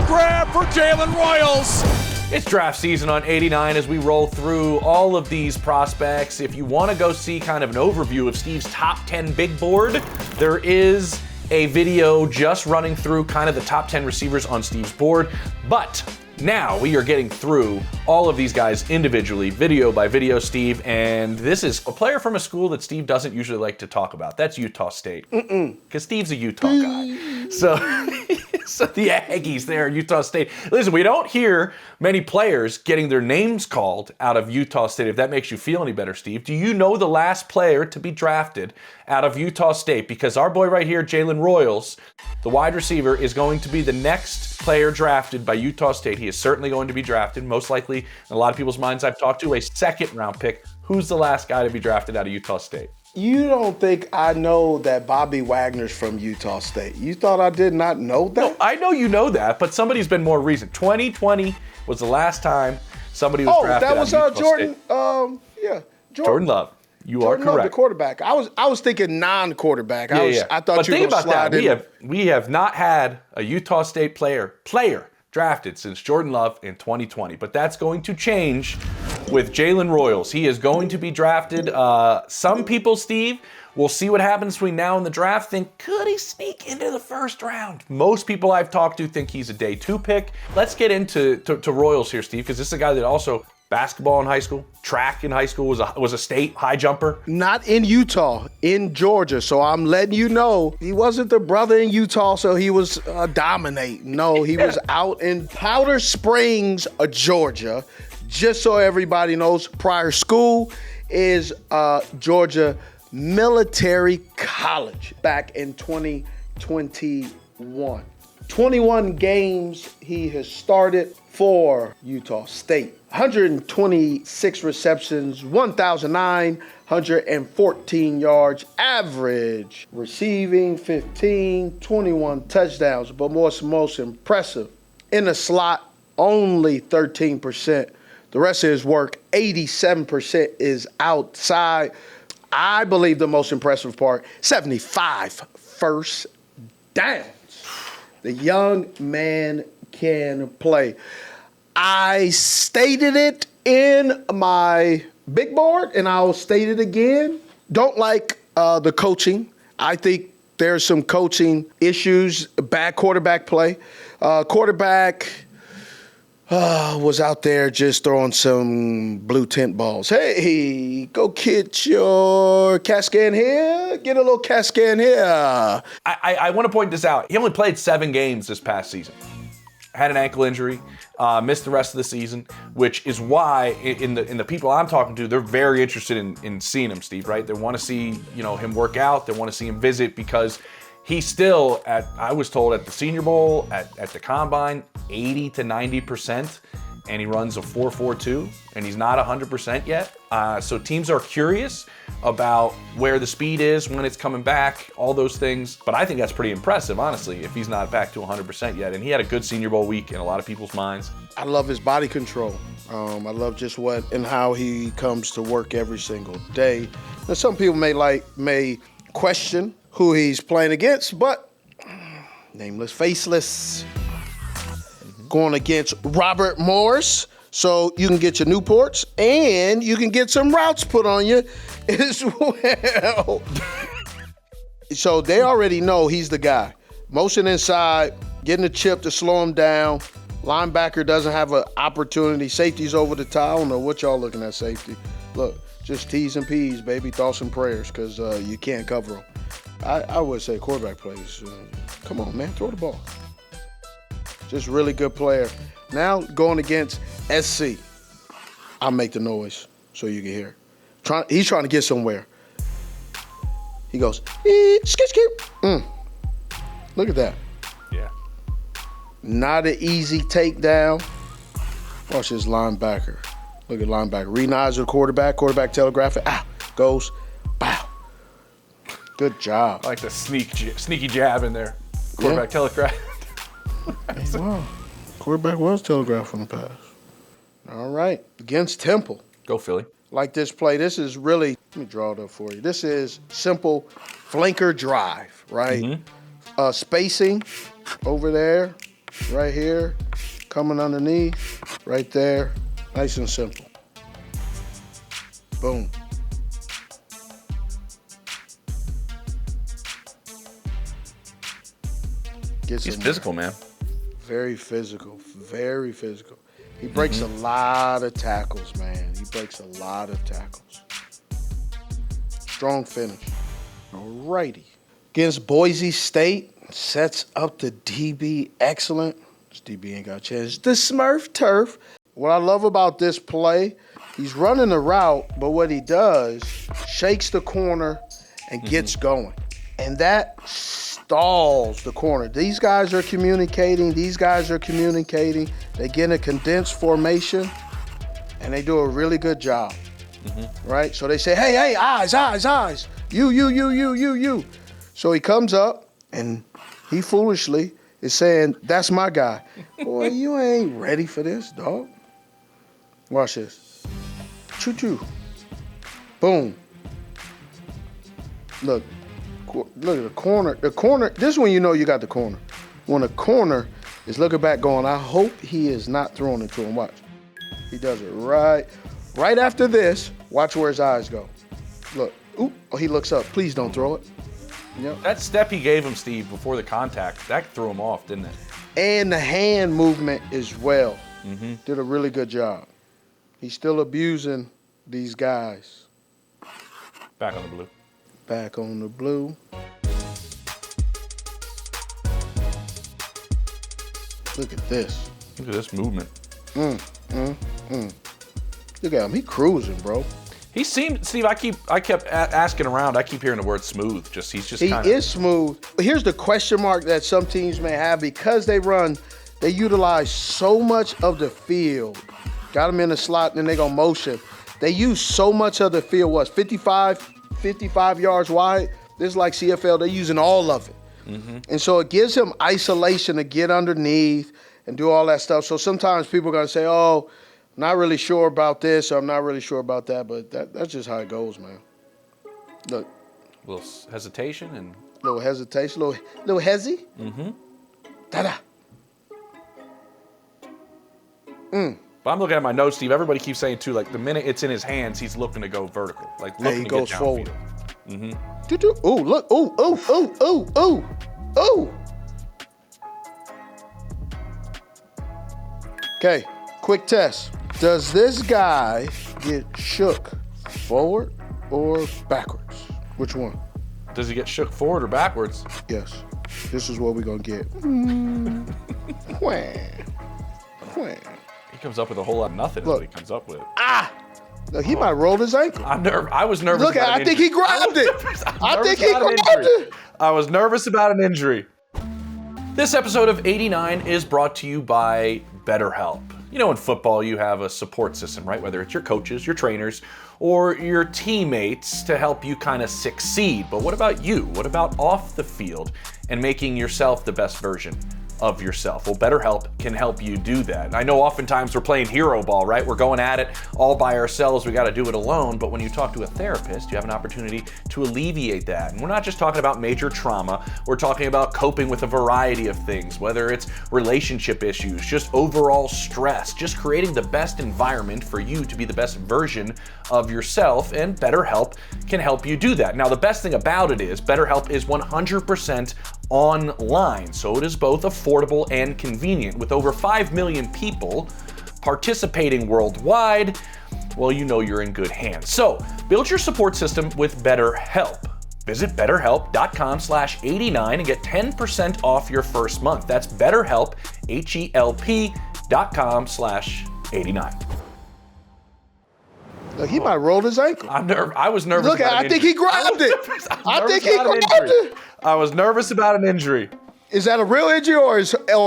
grab for Jalen Royals. It's draft season on 89 as we roll through all of these prospects. If you want to go see kind of an overview of Steve's top 10 big board, there is a video just running through kind of the top 10 receivers on Steve's board. But now we are getting through all of these guys individually, video by video, Steve. And this is a player from a school that Steve doesn't usually like to talk about. That's Utah State. Because Steve's a Utah guy. So the Aggies there, Utah State. Listen, we don't hear many players getting their names called out of Utah State, if that makes you feel any better, Steve. Do you know the last player to be drafted out of Utah State? Because our boy right here, Jalen Royals, the wide receiver, is going to be the next player drafted by Utah State. He is certainly going to be drafted, most likely, in a lot of people's minds I've talked to, a second-round pick. Who's the last guy to be drafted out of Utah State? You don't think I know that Bobby Wagner's from Utah State? You thought I did not know that? No, I know you know that, but somebody's been more recent. 2020 was the last time somebody was drafted that was out of Utah Jordan. State. Jordan Love. Jordan Love, correct. the quarterback. I was thinking non-quarterback. I thought but you were think going to about slide that. in. We have not had a Utah State player drafted since Jordan Love in 2020. But that's going to change with Jalen Royals. He is going to be drafted. Some people, Steve, will see what happens between now and the draft, think, could he sneak into the first round? Most people I've talked to think he's a day 2 pick. Let's get into Royals here, Steve, because this is a guy that also basketball in high school, track in high school, was a state high jumper. Not in Utah, in Georgia. So I'm letting you know, he wasn't the brother in Utah, so he was dominating. No, he was out in Powder Springs, Georgia. Just so everybody knows, prior school is Georgia Military College back in 2021. 21 games he has started for Utah State. 126 receptions, 1,914 yards, average receiving 15, 21 touchdowns. But most impressive, in the slot, only 13%. The rest of his work, 87%, is outside. I believe the most impressive part, 75 first downs. The young man can play. I stated it in my big board, and I'll state it again. Don't like the coaching. I think there's some coaching issues, bad quarterback play. Quarterback was out there just throwing some blue tint balls. Hey, go get your CAT scan here. Get a little CAT scan here. I want to point this out. He only played 7 games this past season. Had an ankle injury, missed the rest of the season, which is why in the people I'm talking to, they're very interested in seeing him, Steve, right? They want to see, him work out. They want to see him visit because he's still I was told at the Senior Bowl, at the Combine, 80 to 90%, and he runs a 4.42, and he's not 100% yet. So teams are curious about where the speed is, when it's coming back, all those things. But I think that's pretty impressive, honestly, if he's not back to 100% yet. And he had a good Senior Bowl week in a lot of people's minds. I love his body control. I love just what and how he comes to work every single day. Now, some people may question who he's playing against, but nameless, faceless, going against Robert Morris. So you can get your Newports and you can get some routes put on you as well. So they already know he's the guy. Motion inside, getting a chip to slow him down. Linebacker doesn't have an opportunity. Safety's over the top. I don't know what y'all looking at safety. Look, just T's and P's, baby. Thoughts and prayers because you can't cover them. I would say quarterback plays. Come on, man, throw the ball. Just really good player. Now going against SC. I'll make the noise so you can hear. He's trying to get somewhere. He goes, skip. Look at that. Yeah. Not an easy takedown. Watch this linebacker. Look at linebacker. Reenies the quarterback. Quarterback telegraph it. Goes. Bow. Good job. I like the sneaky jab in there. Quarterback telegraph. Hey, wow. Quarterback was telegraphed from the pass. All right. Against Temple. Go Philly. Like this play. This is really, let me draw it up for you. This is simple flanker drive, right? Mm-hmm. Spacing over there. right here, coming underneath, right there. Nice and simple. Boom. He's physical, man. Very physical, very physical. He breaks a lot of tackles, man. He breaks a lot of tackles. Strong finish. Alrighty. Against Boise State, sets up the DB excellent. This DB ain't got a chance. The Smurf turf. What I love about this play, he's running the route, but what he does, shakes the corner and gets going. And that stalls the corner. These guys are communicating. They get a condensed formation, and they do a really good job, right? So they say, hey, eyes. You. So he comes up, and he foolishly is saying, that's my guy. Boy, you ain't ready for this, dog. Watch this. Choo-choo. Boom. Look at the corner. The corner, this is when you know you got the corner. When the corner is looking back going, I hope he is not throwing it to him. Watch. He does it right after this. Watch where his eyes go. Look. Ooh, he looks up. Please don't throw it. Yep. That step he gave him, Steve, before the contact, that threw him off, didn't it? And the hand movement as well. Did a really good job. He's still abusing these guys. Back on the blue. Back on the blue. Look at this. Look at this movement. Look at him. He cruising, bro. He seemed, Steve, I kept asking around. I keep hearing the word smooth. He's just He kind of. is smooth. But here's the question mark that some teams may have because they utilize so much of the field. Got him in the slot and then they go motion. They use so much of the field. 55 yards wide? This is like CFL. They're using all of it. And so it gives him isolation to get underneath and do all that stuff. So sometimes people are going to say, oh, I'm not really sure about this or I'm not really sure about that. But that's just how it goes, man. Look. A little hesitation and. Little hesitation. Little hezzy. Ta-da. But I'm looking at my notes, Steve. Everybody keeps saying, too, like, the minute it's in his hands, he's looking to go vertical. Like, looking he to goes get forward. downfield. Ooh, look. Ooh. Okay, quick test. Does this guy get shook forward or backwards? Which one? Does he get shook forward or backwards? Yes. This is what we're going to get. Wham. He comes up with a whole lot of nothing. Look. Is what he comes up with. Look, he might roll his ankle. I was nervous. Look, I think he grabbed it. I was nervous about an injury. This episode of 89 is brought to you by BetterHelp. You know, in football, you have a support system, right? Whether it's your coaches, your trainers, or your teammates to help you kind of succeed. But what about you? What about off the field and making yourself the best version of yourself? Well, BetterHelp can help you do that. And I know oftentimes we're playing hero ball, right? We're going at it all by ourselves. We got to do it alone. But when you talk to a therapist, you have an opportunity to alleviate that. And we're not just talking about major trauma. We're talking about coping with a variety of things, whether it's relationship issues, just overall stress, just creating the best environment for you to be the best version of yourself. And BetterHelp can help you do that. Now, the best thing about it is BetterHelp is 100% online, so it is both affordable and convenient. With over 5 million people participating worldwide, well, you know you're in good hands. So, build your support system with BetterHelp. Visit betterhelp.com/89 and get 10% off your first month. That's BetterHelp, HELP.com/89. Look, he might roll his ankle. I was nervous. Look, I think he grabbed it. I was nervous about an injury. Is that a real injury or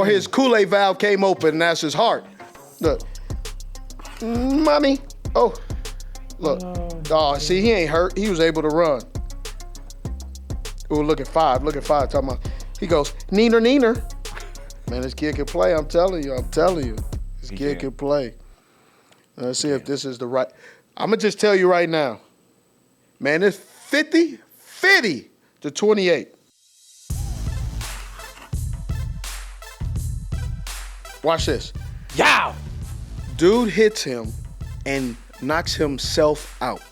his Kool-Aid valve came open and that's his heart? Look. Mommy. Oh. Look. Oh, see, he ain't hurt. He was able to run. Ooh, look at five. Talking about. He goes, neener. Man, this kid can play. I'm telling you. This kid can play. Let's see if this is the right. I'm going to just tell you right now. Man, it's 50 to 28. Watch this. Yow! Dude hits him and knocks himself out.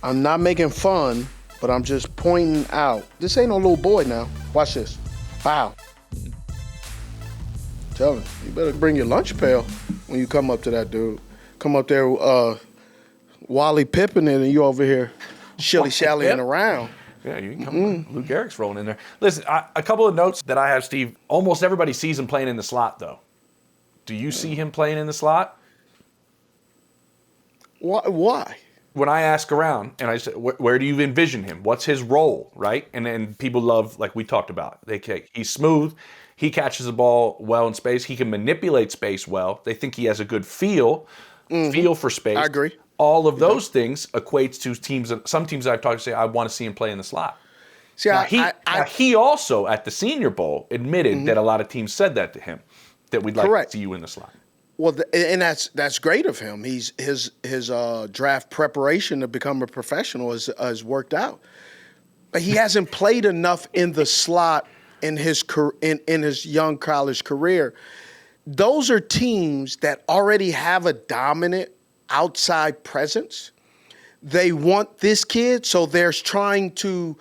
I'm not making fun, but I'm just pointing out. This ain't no little boy now. Watch this. Wow. Tell him, you better bring your lunch pail when you come up to that dude. Come up there, Wally Pippin, and you over here shilly-shallying around. Yeah, you can come. Lou Gehrig's rolling in there. Listen, a couple of notes that I have, Steve. Almost everybody sees him playing in the slot, though. Do you see him playing in the slot? Why? When I ask around and I say, where do you envision him? What's his role, right? And then people love, like we talked about, he's smooth. He catches the ball well in space. He can manipulate space well. They think he has a good feel for space. I agree. All of those things equates to teams. Some teams I've talked to say, I want to see him play in the slot. See, he also at the Senior Bowl admitted that a lot of teams said that to him, that we'd like to see you in the slot. Well, and that's great of him. His draft preparation to become a professional has worked out, but he hasn't played enough in the slot in his young college career. Those are teams that already have a dominant outside presence. They want this kid, so they're trying to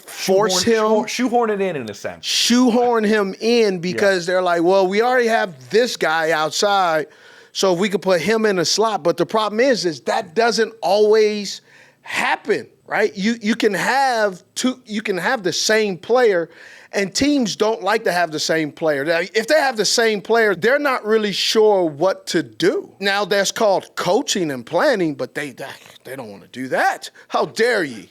shoehorn it in a sense. Shoehorn him in because they're like, well, we already have this guy outside, so if we could put him in a slot. But the problem is that doesn't always happen, right? You can have the same player, and teams don't like to have the same player. Now, if they have the same player, they're not really sure what to do. Now, that's called coaching and planning, but they don't want to do that. How dare ye?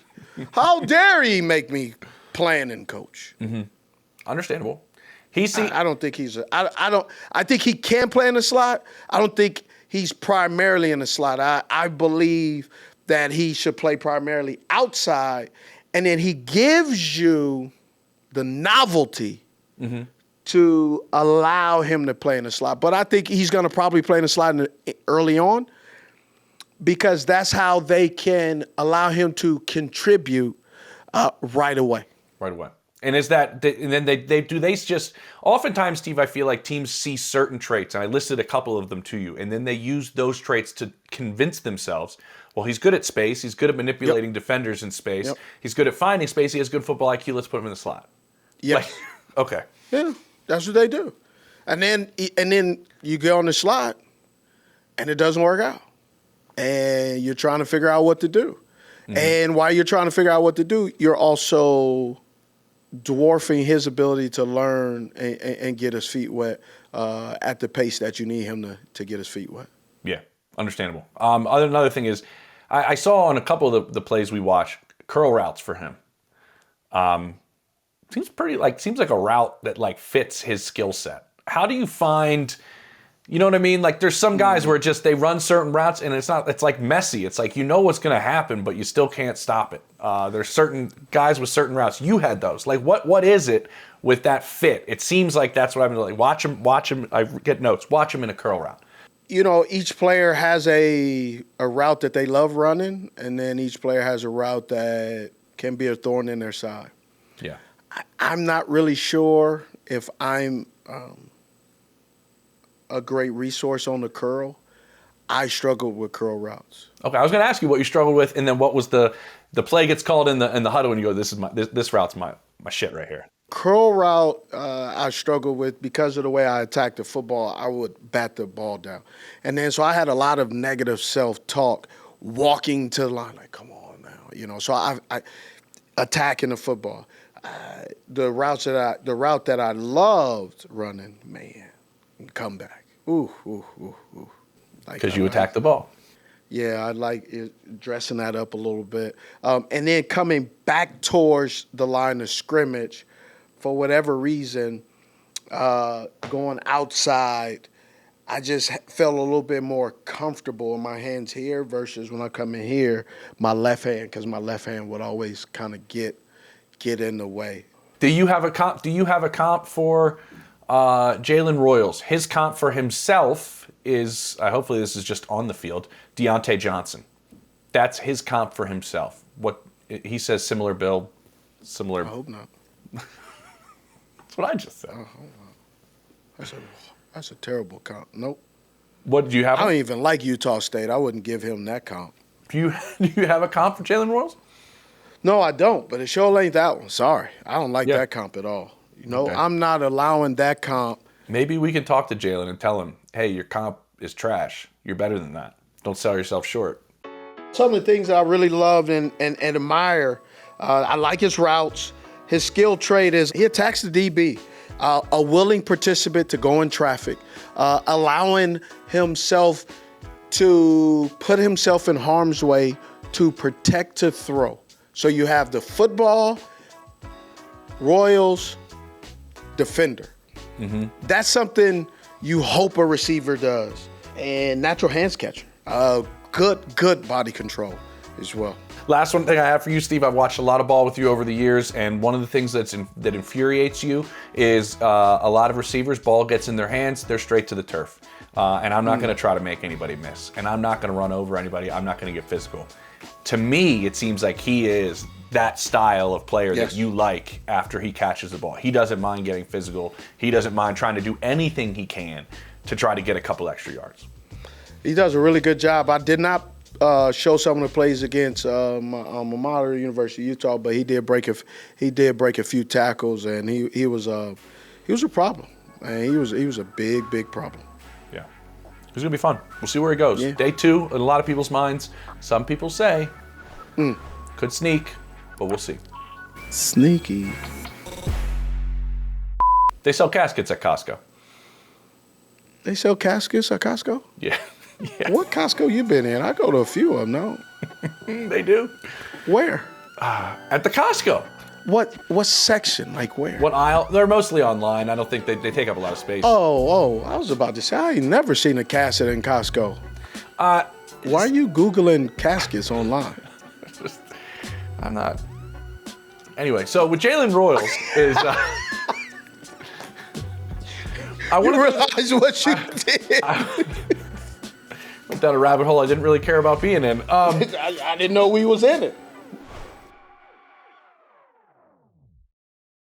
How dare he make me plan and coach? Mm-hmm. Understandable. I don't think he's I think he can play in the slot. I don't think he's primarily in the slot. I believe that he should play primarily outside, and then he gives you the novelty to allow him to play in the slot. But I think he's going to probably play in the slot early on, because that's how they can allow him to contribute right away. Right away. And is that, and then they just, oftentimes, Steve, I feel like teams see certain traits, and I listed a couple of them to you, and then they use those traits to convince themselves, well, he's good at space, he's good at manipulating defenders in space, he's good at finding space, he has good football IQ, let's put him in the slot. Yeah. Okay. Yeah, that's what they do. And then you go on the slot, and it doesn't work out. And you're trying to figure out what to do. Mm-hmm. And while you're trying to figure out what to do, you're also dwarfing his ability to learn and get his feet wet at the pace that you need him to get his feet wet. Yeah, understandable. Another thing is, I saw on a couple of the plays we watched, curl routes for him. Seems like a route that fits his skill set. How do you find, you know what I mean? Like there's some guys where they run certain routes and it's like messy. It's like, you know what's going to happen, but you still can't stop it. There's certain guys with certain routes. You had those. Like what is it with that fit? It seems like that's what I've been like. Watch him. I get notes. Watch him in a curl route. You know, each player has a route that they love running, and then each player has a route that can be a thorn in their side. Yeah. I'm not really sure if I'm a great resource on the curl. I struggled with curl routes. Okay, I was going to ask you what you struggled with, and then what was the play gets called in the huddle, and you go, this route's my shit right here. Curl route, I struggled with because of the way I attacked the football. I would bat the ball down, and then so I had a lot of negative self-talk walking to the line, like, come on now, So I attacking the football. The route that I loved running, man, come back. Ooh. Because you attacked the ball. Yeah, I like dressing that up a little bit. And then coming back towards the line of scrimmage, for whatever reason, going outside, I just felt a little bit more comfortable in my hands here versus when I come in here, my left hand, because my left hand would always kind of get in the way. Do you have a comp for Jalen Royals? His comp for himself is, hopefully this is just on the field, Deontay Johnson. That's his comp for himself. What he says, similar build, similar. I hope not. That's what I just said. That's a terrible comp. Nope. What did you have? I don't even like Utah State. I wouldn't give him that comp. Do you have a comp for Jalen Royals? No, I don't, but it sure ain't that one. Sorry. I don't like that comp at all. Okay. I'm not allowing that comp. Maybe we can talk to Jalen and tell him, hey, your comp is trash. You're better than that. Don't sell yourself short. Some of the things I really love and admire, I like his routes. His skill trait is he attacks the DB, a willing participant to go in traffic, allowing himself to put himself in harm's way to protect to throw. So you have the football, Royals, defender. Mm-hmm. That's something you hope a receiver does. And natural hands catcher. Good body control as well. Last one thing I have for you, Steve. I've watched a lot of ball with you over the years, and one of the things that infuriates you is a lot of receivers, ball gets in their hands, they're straight to the turf. And I'm not going to try to make anybody miss. And I'm not going to run over anybody. I'm not going to get physical. To me, it seems like he is that style of player that you like after he catches the ball. He doesn't mind getting physical. He doesn't mind trying to do anything he can to try to get a couple extra yards. He does a really good job. I did not show some of the plays against my alma mater, University of Utah, but he did break a few tackles, and he was a problem. And he was a big problem. Yeah, it's gonna be fun. We'll see where he goes. Yeah. Day 2, in a lot of people's minds, some people say could sneak, but we'll see. Sneaky. They sell caskets at Costco. They sell caskets at Costco? Yeah. Yeah. What Costco you been in? I go to a few of them now. They do. Where? At the Costco. What section? Like where? What aisle? They're mostly online. I don't think they take up a lot of space. Oh, I was about to say, I ain't never seen a casket in Costco. Why are you Googling caskets online? I'm not. Anyway, so with Jalen Royals is... You realize what you did. Went down a rabbit hole I didn't really care about being in. I didn't know we was in it.